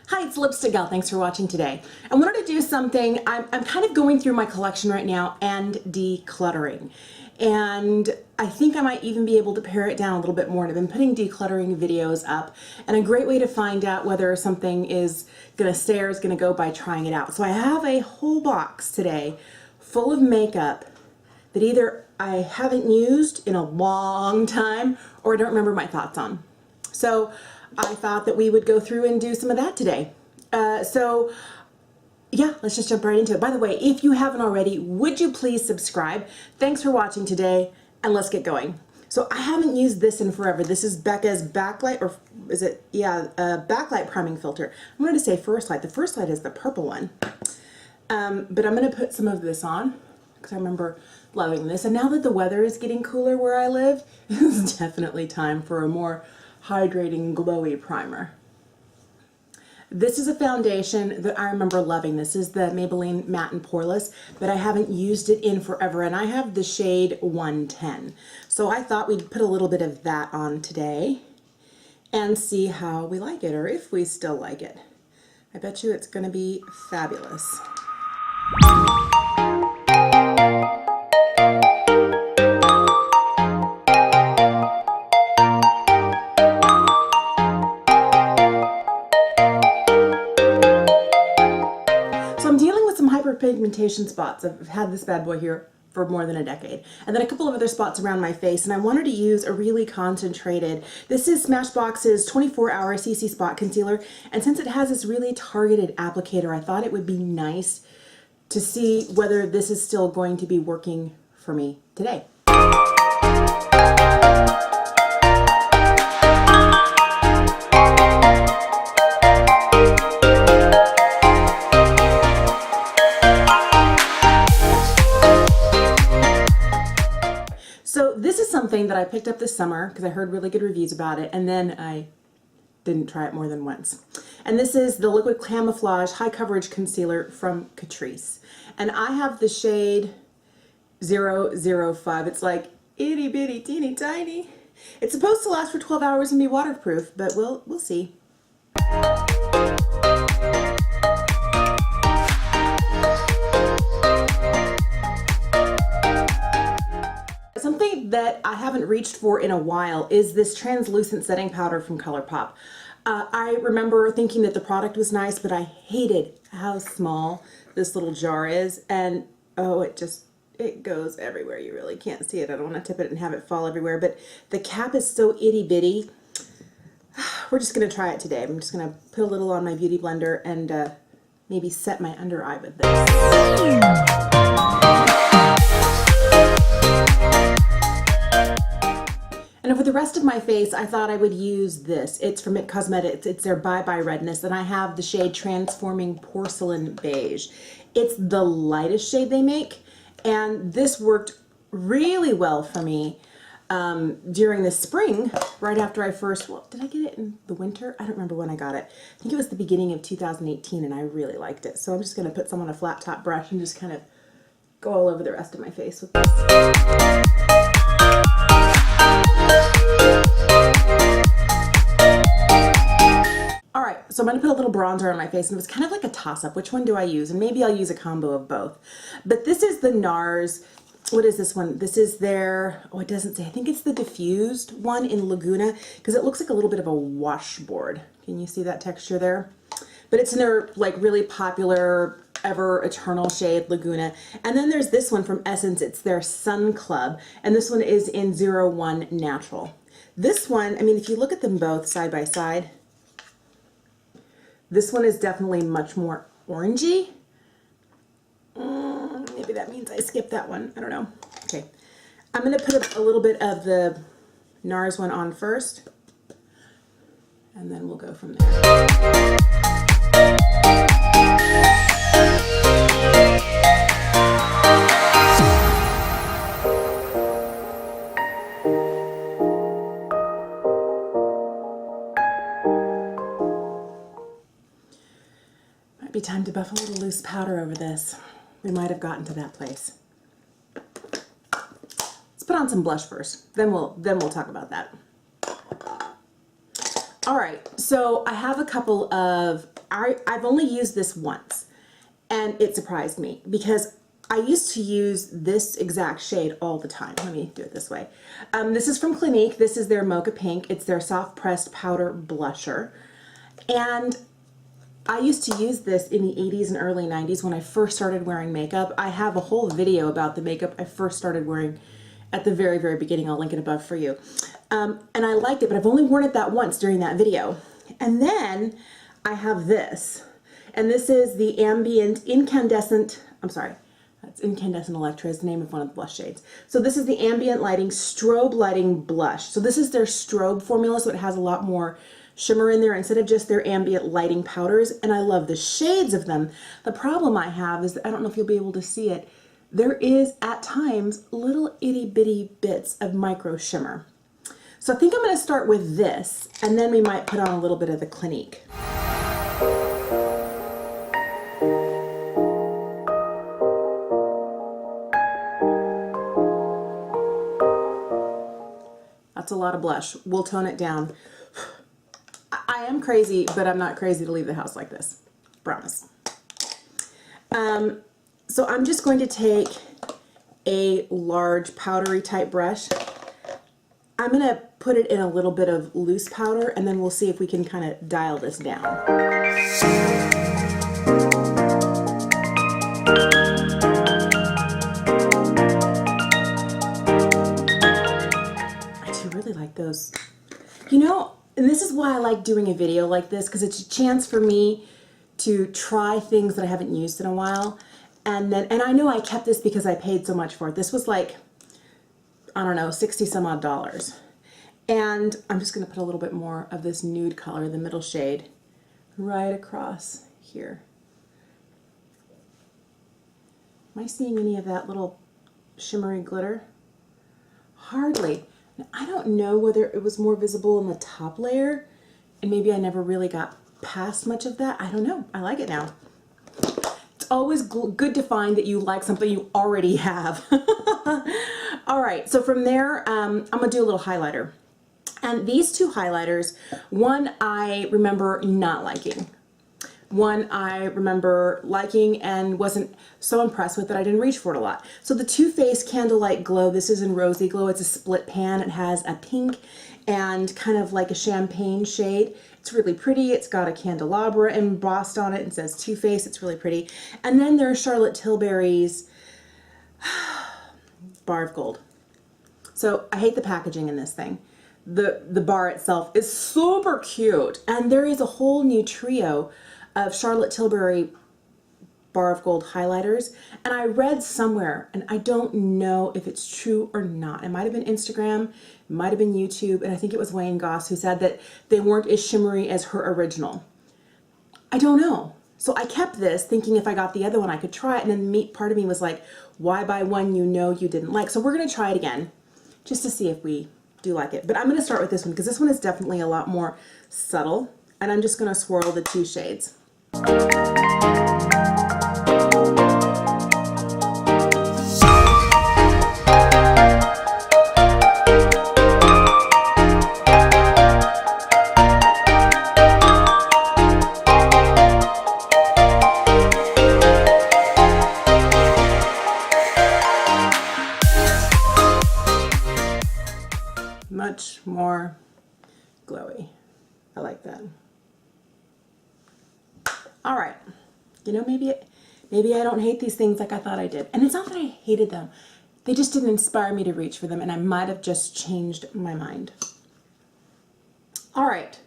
Hi, it's Lipstick Gal. Thanks for watching today. I wanted to do something, I'm kind of going through my collection right now and decluttering. And I think I might even be able to pare it down a little bit more. And I've been putting decluttering videos up. And a great way to find out whether something is going to stay or is going to go by trying it out. So I have a whole box today full of makeup that either I haven't used in a long time or I don't remember my thoughts on. So I thought that we would go through and do some of that today. Yeah, let's just jump right into it. By the way, if you haven't already, would you please subscribe? Thanks for watching today, and let's get going. So I haven't used this in forever. This is Becca's Backlight, or is it, yeah, Backlight priming filter. I wanted to say First Light. The First Light is the purple one. But I'm going to put some of this on, because I remember loving this. And now that the weather is getting cooler where I live, it's definitely time for a more hydrating, glowy primer. This is a foundation that I remember loving. This is the Maybelline Matte and Poreless, but I haven't used it in forever, and I have the shade 110. So I thought we'd put a little bit of that on today and see how we like it, or if we still like it. I bet you it's going to be fabulous. Pigmentation spots. I've had this bad boy here for more than a decade, and then a couple of other spots around my face, and I wanted to use a really concentrated, this is Smashbox's 24-hour CC spot concealer, and since it has this really targeted applicator, I thought it would be nice to see whether this is still going to be working for me today. Something that I picked up this summer because I heard really good reviews about it, and then I didn't try it more than once. And this is the Liquid Camaflauge High Coverage Concealer from Catrice. And I have the shade 005. It's like itty bitty teeny tiny. It's supposed to last for 12 hours and be waterproof, but we'll see. Something that I haven't reached for in a while is this translucent setting powder from Colourpop. I remember thinking that the product was nice, but I hated how small this little jar is, and oh, it goes everywhere. You really can't see it. I don't want to tip it and have it fall everywhere, but the cap is so itty bitty. We're just going to try it today. I'm just going to put a little on my beauty blender and maybe set my under eye with this. And for the rest of my face, I thought I would use this. It's from IT Cosmetics. It's their Bye Bye Redness, and I have the shade Transforming Porcelain Beige. It's the lightest shade they make, and this worked really well for me during the spring, right after I first, well, did I get it in the winter? I don't remember when I got it. I think it was the beginning of 2018, and I really liked it. So I'm just going to put some on a flat top brush and just kind of go all over the rest of my face with this. Alright, so I'm going to put a little bronzer on my face, and it was kind of like a toss-up. Which one do I use? And maybe I'll use a combo of both. But this is the NARS. What is this one? This is their, oh, it doesn't say. I think it's the diffused one in Laguna, because it looks like a little bit of a washboard. Can you see that texture there? But it's in their like really popular ever eternal shade Laguna. And then there's this one from Essence. It's their Sun Club, and this one is in 01 Natural. This one, I mean, if you look at them both side by side, this one is definitely much more orangey. Maybe that means I skipped that one. I don't know. Okay, I'm going to put a little bit of the NARS one on first, and then we'll go from there. Might be time to buff a little loose powder over this. We might have gotten to that place. Let's put on some blush first. Then we'll talk about that. All right, so I have a couple of, I've only used this once, and it surprised me because I used to use this exact shade all the time. Let me do it this way. This is from Clinique. This is their Mocha Pink. It's their soft pressed powder blusher. And I used to use this in the 80s and early 90s when I first started wearing makeup. I have a whole video about the makeup I first started wearing at the very, very beginning. I'll link it above for you. And I liked it, but I've only worn it that once during that video. And then I have this. And this is the Ambient Incandescent, I'm sorry, that's Incandescent Electra is the name of one of the blush shades. So this is the Ambient Lighting Strobe Lighting Blush. So this is their strobe formula, so it has a lot more shimmer in there instead of just their ambient lighting powders. And I love the shades of them. The problem I have is, I don't know if you'll be able to see it, there is at times little itty bitty bits of micro shimmer. So I think I'm going to start with this, and then we might put on a little bit of the Clinique. That's a lot of blush. We'll tone it down. I am crazy, but I'm not crazy to leave the house like this. Promise. So I'm just going to take a large powdery type brush. I'm going to put it in a little bit of loose powder, and then we'll see if we can kind of dial this down. I do really like those. You know, and this is why I like doing a video like this, because it's a chance for me to try things that I haven't used in a while. And I know I kept this because I paid so much for it. This was like, I don't know, 60 some odd dollars. And I'm just going to put a little bit more of this nude color, the middle shade, right across here. Am I seeing any of that little shimmery glitter? Hardly. Now, I don't know whether it was more visible in the top layer, and maybe I never really got past much of that. I don't know. I like it now. It's always good to find that you like something you already have. All right, so from there, I'm gonna do a little highlighter. And these two highlighters, one I remember not liking. One I remember liking and wasn't so impressed with that I didn't reach for it a lot. So the Too Faced Candlelight Glow, this is in Rosy Glow. It's a split pan. It has a pink and kind of like a champagne shade. It's really pretty. It's got a candelabra embossed on it and says Too Faced. It's really pretty. And then there's Charlotte Tilbury's Bar of Gold. So I hate the packaging in this thing. The bar itself is super cute. And there is a whole new trio of Charlotte Tilbury Bar of Gold highlighters. And I read somewhere, and I don't know if it's true or not. It might have been Instagram, it might have been YouTube, and I think it was Wayne Goss who said that they weren't as shimmery as her original. I don't know. So I kept this thinking if I got the other one I could try it, and then part of me was like, why buy one you know you didn't like? So we're gonna try it again just to see if we do like it. But I'm gonna start with this one because this one is definitely a lot more subtle, and I'm just gonna swirl the two shades. Much more glowy. I like that. All right, you know, maybe I don't hate these things like I thought I did. And it's not that I hated them. They just didn't inspire me to reach for them, and I might have just changed my mind. All right.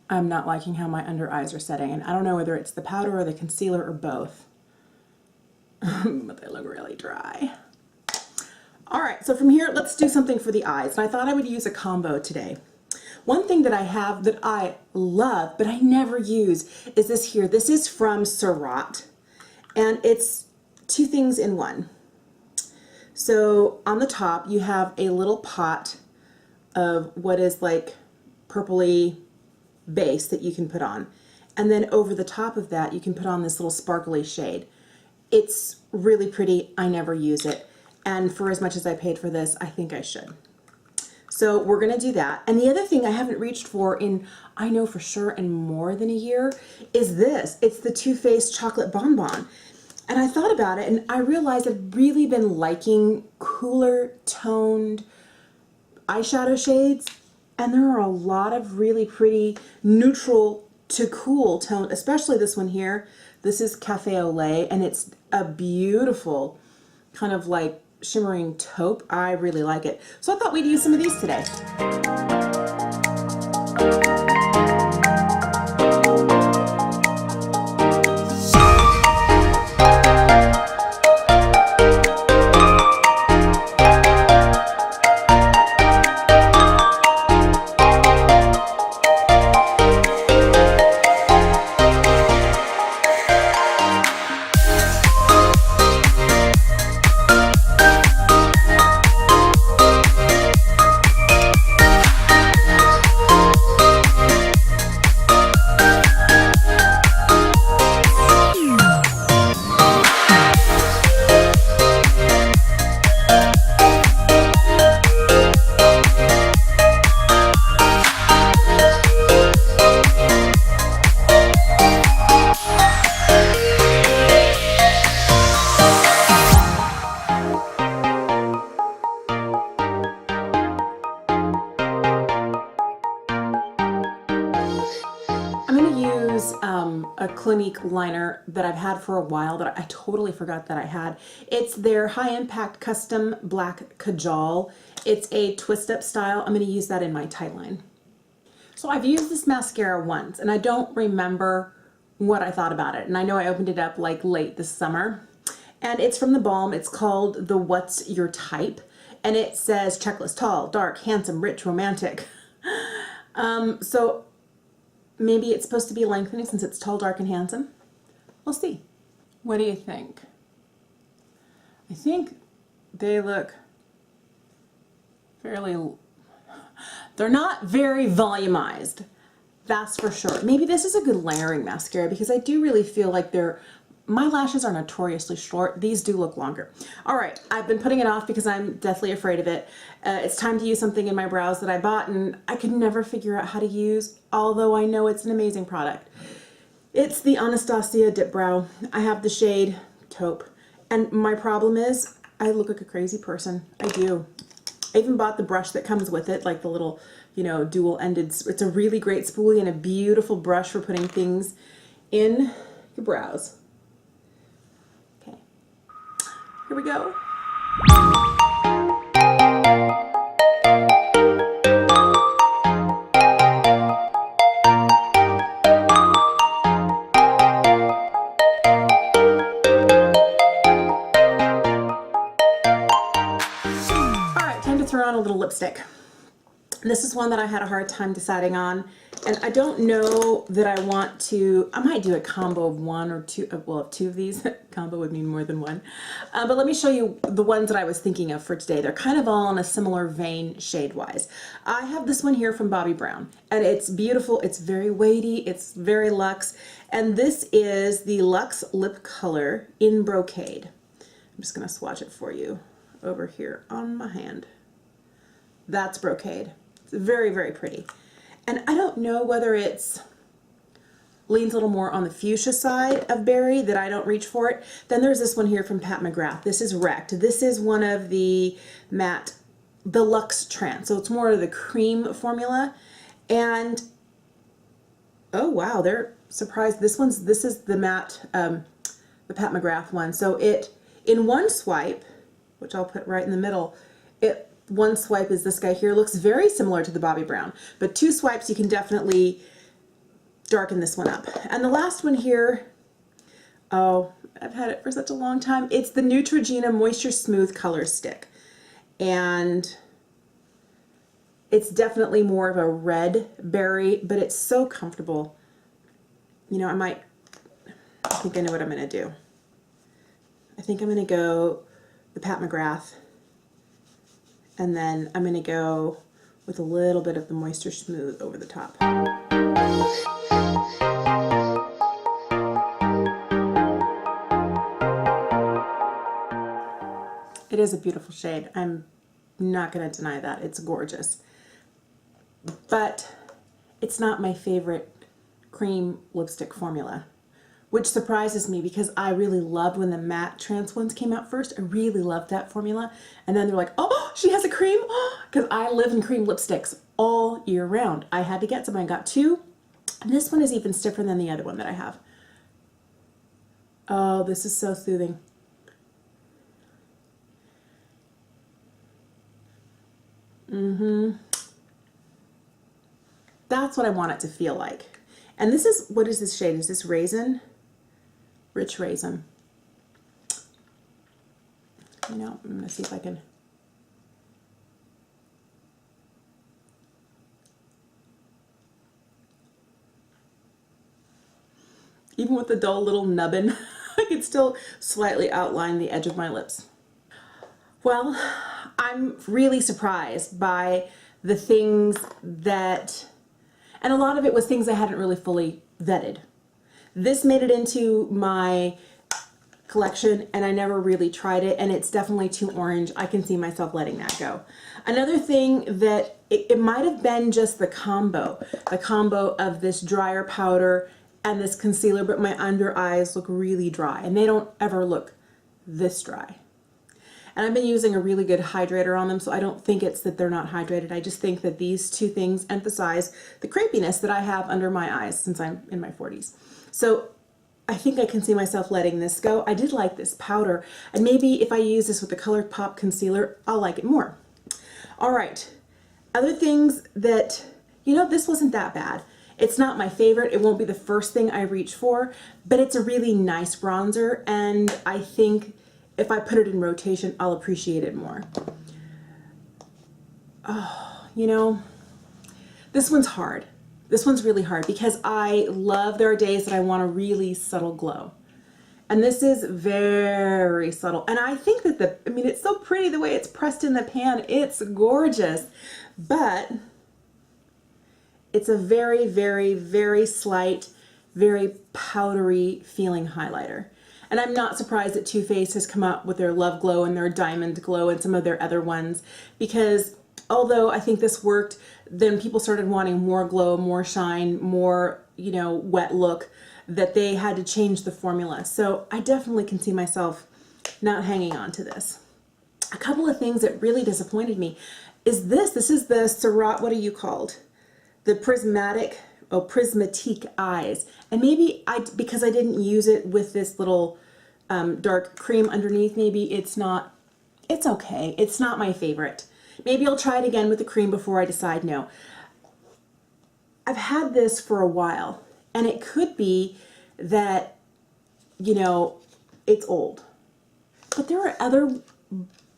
I'm not liking how my under eyes are setting, and I don't know whether it's the powder or the concealer or both. But they look really dry. All right, so from here, let's do something for the eyes. And I thought I would use a combo today. One thing that I have that I love, but I never use, is this here. This is from Surratt, and it's two things in one. So on the top, you have a little pot of what is like purpley base that you can put on. And then over the top of that, you can put on this little sparkly shade. It's really pretty. I never use it. And for as much as I paid for this, I think I should. So we're going to do that. And the other thing I haven't reached for in, I know for sure, in more than a year is this. It's the Too Faced Chocolate Bonbon. And I thought about it and I realized I've really been liking cooler toned eyeshadow shades. And there are a lot of really pretty neutral to cool tone, especially this one here. This is Cafe au Lait, and it's a beautiful kind of like shimmering taupe. I really like it. So I thought we'd use some of these today. A Clinique liner that I've had for a while that I totally forgot that I had. It's their High Impact Custom Black Kajal. It's a twist up style. I'm going to use that in my tight line. So I've used this mascara once and I don't remember what I thought about it. And I know I opened it up like late this summer. And it's from the Balm. It's called the What's Your Type. And it says checklist: tall, dark, handsome, rich, romantic. So maybe it's supposed to be lengthening since it's tall, dark, and handsome. We'll see. What do you think? I think they look fairly, they're not very volumized. That's for sure. Maybe this is a good layering mascara because I do really feel like my lashes are notoriously short. These do look longer. All right, I've been putting it off because I'm deathly afraid of it. It's time to use something in my brows that I bought and I could never figure out how to use, although I know it's an amazing product. It's the Anastasia Dip Brow. I have the shade Taupe. And my problem is I look like a crazy person. I do. I even bought the brush that comes with it, like the little, you know, dual-ended. It's a really great spoolie and a beautiful brush for putting things in your brows. Here we go. All right, time to throw on a little lipstick. This is one that I had a hard time deciding on, and I don't know that I want to. I might do a combo of one or two, well, of two of these. Combo would mean more than one. But let me show you the ones that I was thinking of for today. They're kind of all in a similar vein shade-wise. I have this one here from Bobbi Brown, and it's beautiful. It's very weighty. It's very luxe, and this is the Luxe Lip Color in Brocade. I'm just going to swatch it for you over here on my hand. That's Brocade. It's very, very pretty. And I don't know whether it's leans a little more on the fuchsia side of berry that I don't reach for it. Then there's this one here from Pat McGrath. This is Wrecked. This is one of the matte, the Luxe Trance. So it's more of the cream formula. And oh wow, they're surprised. This is the matte, the Pat McGrath one. So it, in one swipe, which I'll put right in the middle, one swipe is this guy here. Looks very similar to the Bobbi Brown, but two swipes you can definitely darken this one up. And the last one here, oh, I've had it for such a long time. It's the Neutragna Moisture Smooth Color Stick. And it's definitely more of a red berry, but it's so comfortable. You know, I think I know what I'm gonna do. I think I'm gonna go the Pat McGrath, and then I'm gonna go with a little bit of the Moisture Smooth over the top. It is a beautiful shade. I'm not gonna deny that. It's gorgeous. but it's not my favorite cream lipstick formula, which surprises me because I really loved when the matte trance ones came out first. I really loved that formula. And then they're like, oh, she has a cream? Because I live in cream lipsticks all year round. I had to get some. I got two. And this one is even stiffer than the other one that I have. Oh, this is so soothing. That's what I want it to feel like. And this is, what is this shade? Is this Raisin? Rich Raisin. You know, I'm gonna see if I can. Even with the dull little nubbin, I could still slightly outline the edge of my lips. Well, I'm really surprised by the things that, and a lot of it was things I hadn't really fully vetted. This made it into my collection and I never really tried it, and it's definitely too orange. I can see myself letting that go. Another thing that it might have been just the combo of this drier powder and this concealer, but my under eyes look really dry and they don't ever look this dry. And I've been using a really good hydrator on them, so I don't think it's that they're not hydrated. I just think that these two things emphasize the crepiness that I have under my eyes since I'm in my 40s. So I think I can see myself letting this go. I did like this powder, and maybe if I use this with the Colourpop concealer, I'll like it more. All right, other things that, you know, this wasn't that bad. It's not my favorite. It won't be the first thing I reach for, but it's a really nice bronzer, and I think if I put it in rotation, I'll appreciate it more. Oh, you know, this one's hard. This one's really hard because I love, there are days that I want a really subtle glow. And this is very subtle. And I think that I mean, it's so pretty the way it's pressed in the pan. It's gorgeous. But it's a very, very, very slight, very powdery feeling highlighter. And I'm not surprised that Too Faced has come up with their Love Glow and their Diamond Glow and some of their other ones, because although I think this worked, then people started wanting more glow, more shine, more, you know, wet look, that they had to change the formula. So I definitely can see myself not hanging on to this. A couple of things that really disappointed me is this. This is the Surratt, what are you called? The Prismatique eyes. And maybe because I didn't use it with this little dark cream underneath, maybe it's okay. It's not my favorite. Maybe I'll try it again with the cream before I decide no. I've had this for a while, and it could be that, you know, it's old. But there are other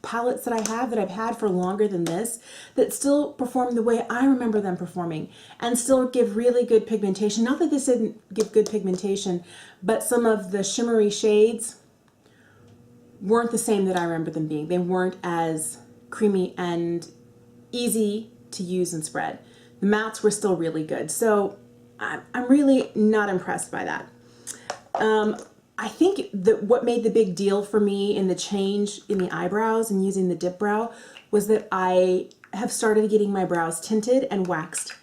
palettes that I have that I've had for longer than this that still perform the way I remember them performing and still give really good pigmentation. Not that this didn't give good pigmentation, but some of the shimmery shades weren't the same that I remember them being. They weren't as creamy and easy to use and spread. The mattes were still really good. So I'm really not impressed by that. I think that what made the big deal for me in the change in the eyebrows and using the dip brow was that I have started getting my brows tinted and waxed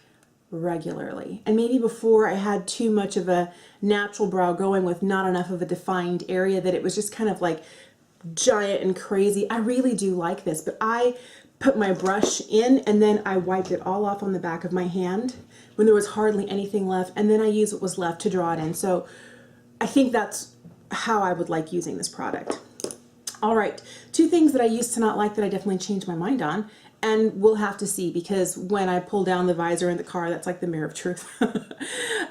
regularly. And maybe before I had too much of a natural brow going with not enough of a defined area, that it was just kind of like giant and crazy. I really do like this, but I put my brush in and then I wiped it all off on the back of my hand when there was hardly anything left, and then I used what was left to draw it in. So I think that's how I would like using this product. All right, two things that I used to not like that I definitely changed my mind on, and we'll have to see, because when I pull down the visor in the car, that's like the mirror of truth.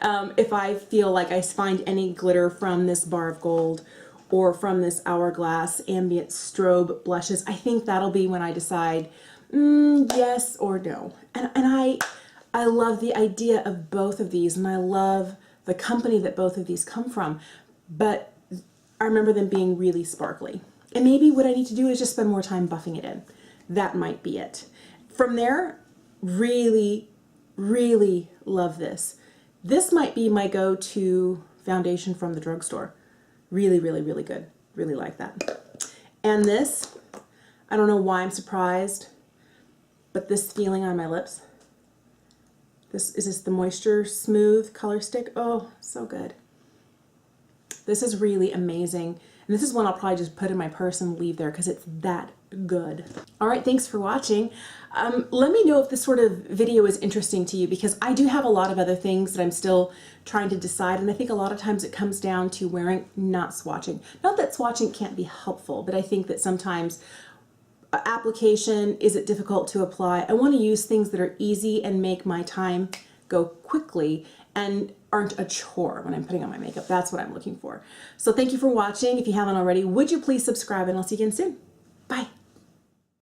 If I feel like I find any glitter from this Bar of Gold or from this Hourglass Ambient Strobe blushes, I think that'll be when I decide yes or no. And I love the idea of both of these, and I love the company that both of these come from, but I remember them being really sparkly. And maybe what I need to do is just spend more time buffing it in. That might be it. From there, really, really love this. This might be my go-to foundation from the drugstore. Really, really, really good. Really like that. And this, I don't know why I'm surprised, but this feeling on my lips, This is the Moisture Smooth Color Stick. Oh, so good. This is really amazing. And this is one I'll probably just put in my purse and leave there because it's that good. All right, thanks for watching. Let me know if this sort of video is interesting to you, because I do have a lot of other things that I'm still trying to decide, and I think a lot of times it comes down to wearing, not swatching. Not that swatching can't be helpful, but I think that sometimes application, is it difficult to apply? I want to use things that are easy and make my time go quickly and aren't a chore when I'm putting on my makeup. That's what I'm looking for. So thank you for watching. If you haven't already, would you please subscribe, and I'll see you again soon. Bye.